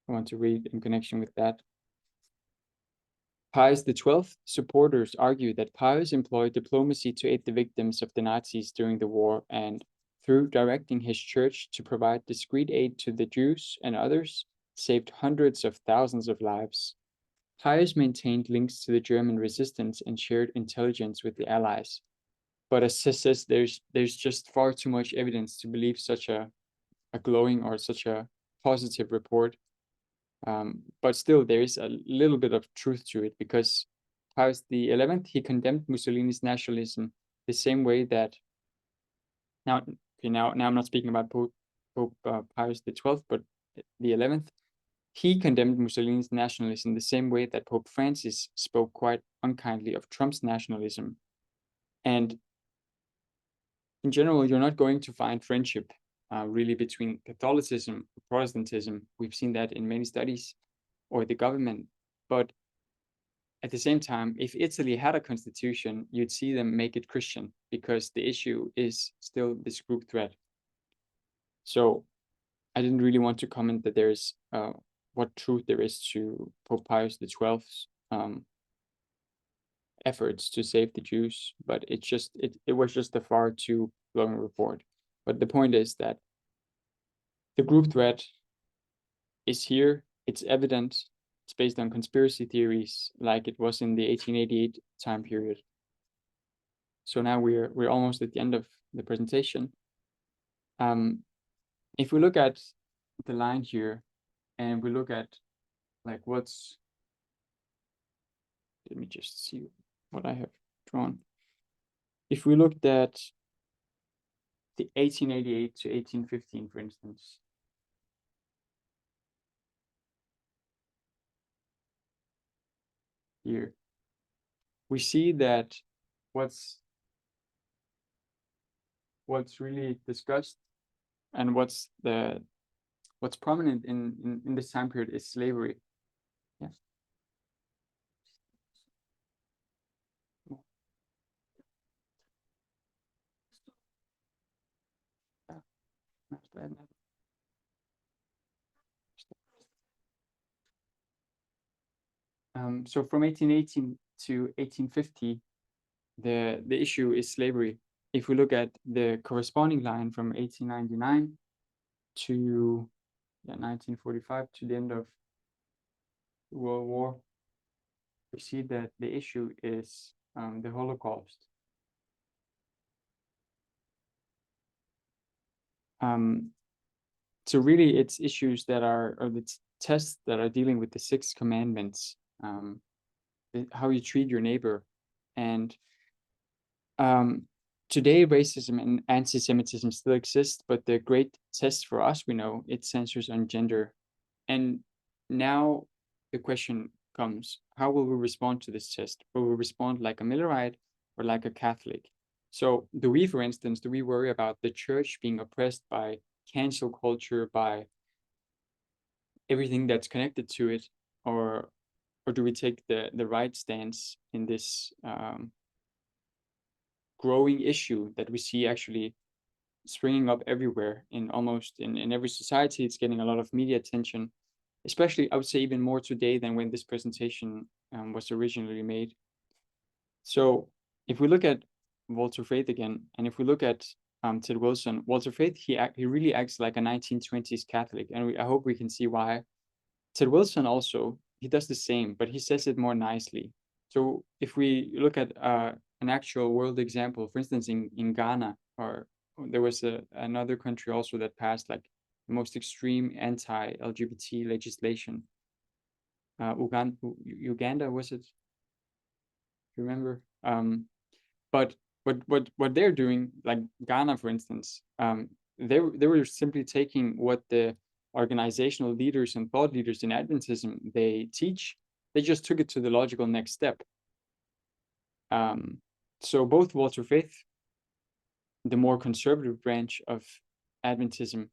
S1: I want to read in connection with that. Pius XII supporters argue that Pius employed diplomacy to aid the victims of the Nazis during the war, and through directing his church to provide discreet aid to the Jews and others, saved hundreds of thousands of lives. Pius maintained links to the German resistance and shared intelligence with the Allies. But as says, there's just far too much evidence to believe such a glowing or such a positive report. But still, there is a little bit of truth to it, because Pius XI, he condemned Mussolini's nationalism the same way that now I'm not speaking about Pope Pius XII, but the 11th. He condemned Mussolini's nationalism the same way that Pope Francis spoke quite unkindly of Trump's nationalism. And in general, you're not going to find friendship really between Catholicism and Protestantism. We've seen that in many studies, or the government. But at the same time, if Italy had a constitution, you'd see them make it Christian, because the issue is still this group threat. So I didn't really want to comment that there's what truth there is to Pope Pius XII's efforts to save the Jews, but it was just a far too long report. But the point is that the group threat is here. It's evident. It's based on conspiracy theories, like it was in the 1888 time period. So now we're almost at the end of the presentation. If we look at the line here, and we look at like let me just see what I have drawn. If we looked at the 1888 to 1815, for instance, here, we see that what's really discussed and what's prominent in this time period is slavery. Yes. So from 1818 to 1850, the issue is slavery. If we look at the corresponding line from 1899 to 1945, to the end of the World War, we see that the issue is the Holocaust. So really, it's issues that are, or it's tests that are dealing with the 6 commandments, how you treat your neighbor. And today, racism and anti-Semitism still exist, but the great test for us, we know, it centers on gender. And now the question comes, how will we respond to this test? Will we respond like a Millerite or like a Catholic? So do we, for instance, do we worry about the church being oppressed by cancel culture, by everything that's connected to it, or do we take the right stance in this growing issue that we see actually springing up everywhere, in every society? It's getting a lot of media attention, especially, I would say, even more today than when this presentation was originally made. So if we look at Walter Faith again, and if we look at Ted Wilson, Walter Faith, he really acts like a 1920s Catholic, and I hope we can see why. Ted Wilson also, he does the same, but he says it more nicely. So if we look at an actual world example, for instance, in Ghana, or there was another country also that passed like the most extreme anti-LGBT legislation. Uganda, was it? Remember? But what they're doing, like Ghana, for instance, they were simply taking what the organizational leaders and thought leaders in Adventism they teach. They just took it to the logical next step. So both Walter Faith, the more conservative branch of Adventism,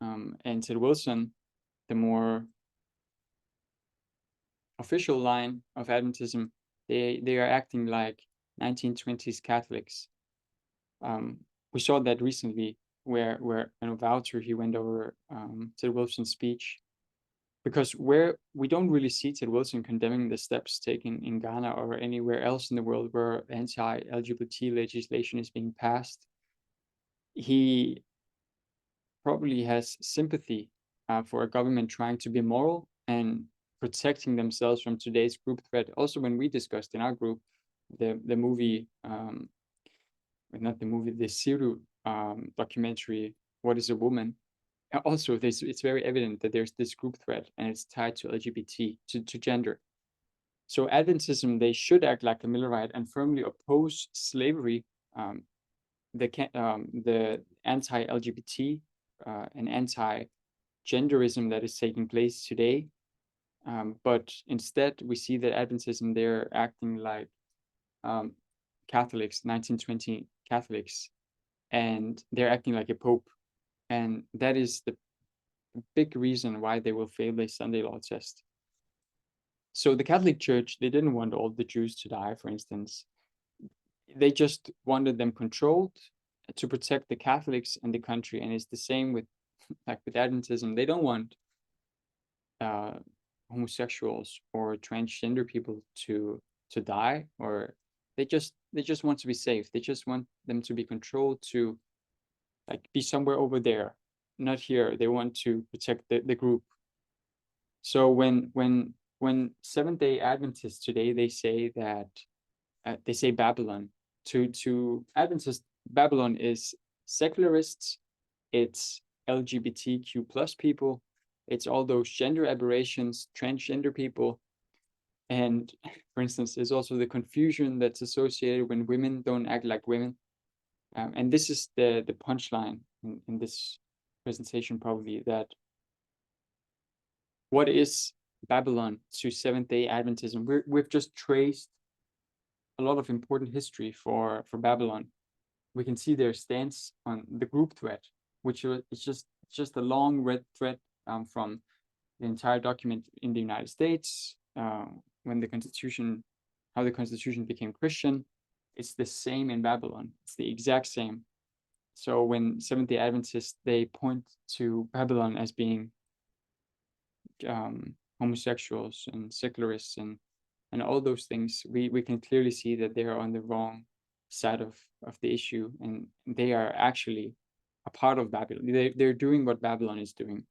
S1: and Ted Wilson, the more official line of Adventism, they are acting like 1920s Catholics. We saw that recently, where Wouter, he went over Ted Wilson's speech, because where we don't really see Ted Wilson condemning the steps taken in Ghana or anywhere else in the world where anti-LGBT legislation is being passed. He probably has sympathy for a government trying to be moral and protecting themselves from today's group threat. Also, when we discussed in our group the movie, not the movie, the 𝘂𝗶𝗱𝗲 documentary, What is a Woman? Also, it's very evident that there's this group threat, and it's tied to LGBT, to gender. So Adventism, they should act like a Millerite and firmly oppose slavery, the anti-LGBT and anti-genderism that is taking place today. But instead, we see that Adventism, they're acting like Catholics, 1920 Catholics, and they're acting like a pope. And that is the big reason why they will fail the Sunday law test. So the Catholic Church, they didn't want all the Jews to die, for instance. They just wanted them controlled to protect the Catholics and the country. And it's the same with like with Adventism. They don't want homosexuals or transgender people to die, or they just want to be safe. They just want them to be controlled, to like be somewhere over there, not here. They want to protect the group. So when Seventh-day Adventists today, they say that they say Babylon. To Adventists, Babylon is secularists, it's LGBTQ plus people, it's all those gender aberrations, transgender people. And for instance, there's also the confusion that's associated when women don't act like women. And this is the punchline in this presentation, probably, that what is Babylon to Seventh-day Adventism? We've just traced a lot of important history for Babylon. We can see their stance on the group threat, which is just a long red thread from the entire document in the United States, when the Constitution, how the Constitution became Christian. It's the same in Babylon. It's the exact same. So when Seventh-day Adventists, they point to Babylon as being homosexuals and secularists and all those things, we can clearly see that they are on the wrong side of the issue, and they are actually a part of Babylon. They're doing what Babylon is doing.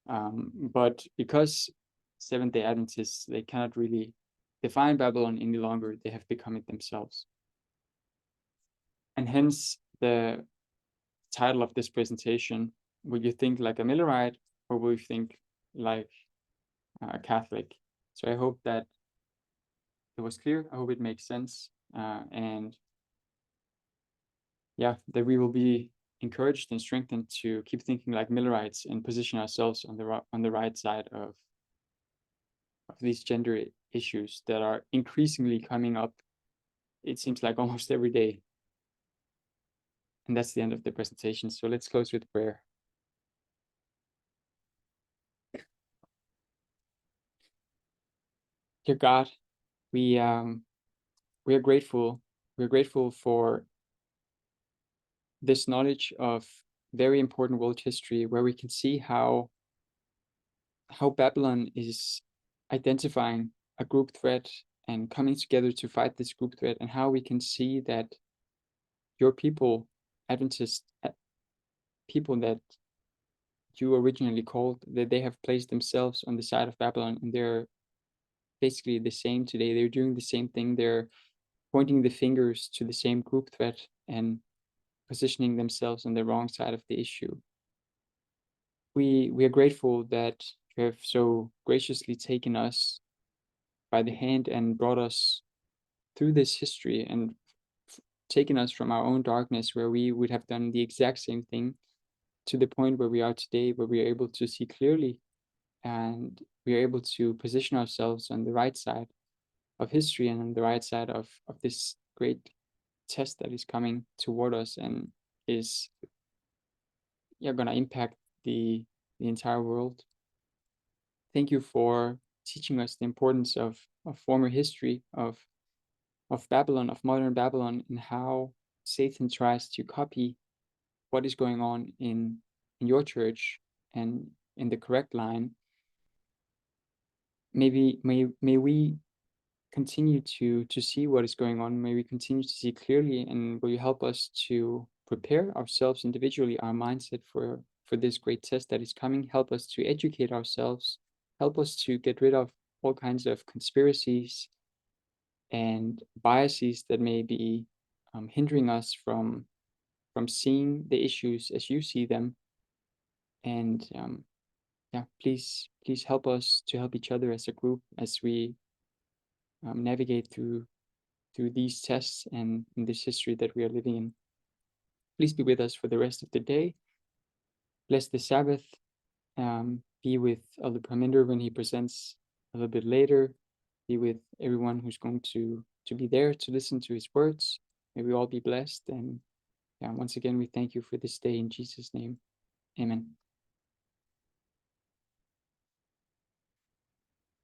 S1: But because Seventh-day Adventists, they cannot really define Babylon any longer, they have become it themselves. And hence the title of this presentation, will you think like a Millerite, or will you think like a Catholic? So I hope that it was clear. I hope it makes sense. And yeah, that we will be encouraged and strengthened to keep thinking like Millerites and position ourselves on the right side of these gender issues that are increasingly coming up, it seems like almost every day. And that's the end of the presentation. So let's close with prayer. Dear God, we are grateful. We're grateful for this knowledge of very important world history, where we can see how Babylon is identifying a group threat and coming together to fight this group threat, and how we can see that your people, Adventist people that you originally called, that they have placed themselves on the side of Babylon, and they're basically the same today. They're doing the same thing. They're pointing the fingers to the same group threat and positioning themselves on the wrong side of the issue. We are grateful that you have so graciously taken us by the hand and brought us through this history, and taken us from our own darkness, where we would have done the exact same thing, to the point where we are today, where we are able to see clearly, and we are able to position ourselves on the right side of history and on the right side of this great test that is coming toward us and is going to impact the entire world. Thank you for teaching us the importance of former history, of Babylon, of modern Babylon, and how Satan tries to copy what is going on in your church and in the correct line. May we continue to see what is going on. May we continue to see clearly, and will you help us to prepare ourselves individually, our mindset for this great test that is coming. Help us to educate ourselves. Help us to get rid of all kinds of conspiracies and biases that may be hindering us from seeing the issues as you see them. And yeah, please help us to help each other as a group, as we navigate through these tests and in this history that we are living in. Please be with us for the rest of the day. Bless the Sabbath. Be with Elder Parminder when he presents a little bit later. Be with everyone who's going to be there to listen to his words. May we all be blessed, and Yeah, once again, we thank you for this day in Jesus' name. Amen.